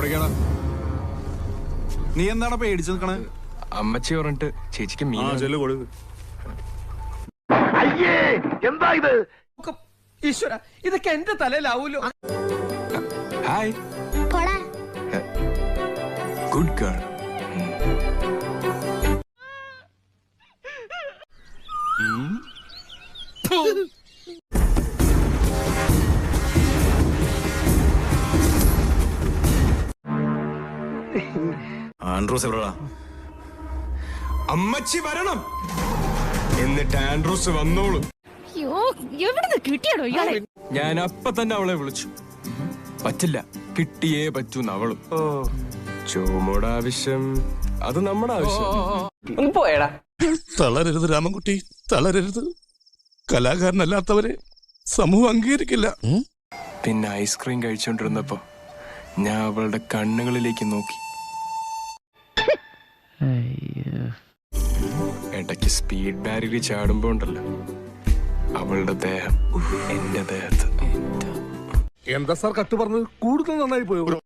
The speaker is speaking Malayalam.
എവിടേക്കാണ്? നീ എന്താണ് പേടിച്ചു നിൽക്കണേ? അമ്മച്ചി പറഞ്ഞിട്ട് ചേച്ചിക്ക് മീൻ എന്താ ഇത്? ഈശ്വര, ഇതൊക്കെ എന്റെ തലയിലാവൂലോ. Hi good girl. ആൻഡ്രൂസ് എവിടെടാ? അമ്മച്ചി വരണം എന്നിട്ട് ആൻഡ്രൂസ് വന്നോളൂ. ഞാൻ അപ്പൊ തന്നെ അവളെ വിളിച്ചു. പറ്റില്ല, കിട്ടിയേ പറ്റൂന്ന് അവളും. ചോമോടെ ആവശ്യം അത് നമ്മുടെ ആവശ്യം. പോയടാ. തളരരുത് രാമൻകുട്ടി, തളരരുത്. കലാകാരനല്ലാത്തവരെ സമൂഹം അംഗീകരിക്കില്ല. പിന്നെ ഐസ്ക്രീം കഴിച്ചോണ്ടിരുന്നപ്പോ ഞാൻ അവളുടെ കണ്ണുകളിലേക്ക് നോക്കി. ഇടയ്ക്ക് സ്പീഡ് ബാരിയർ ചാടുമ്പോ ഉണ്ടല്ലോ, അവളുടെ ദേഹം എന്റെ ദേഹത്ത്. എന്താ സാർ കട്ട് പറഞ്ഞത്? കൂടുതൽ നന്നായി പോയോ?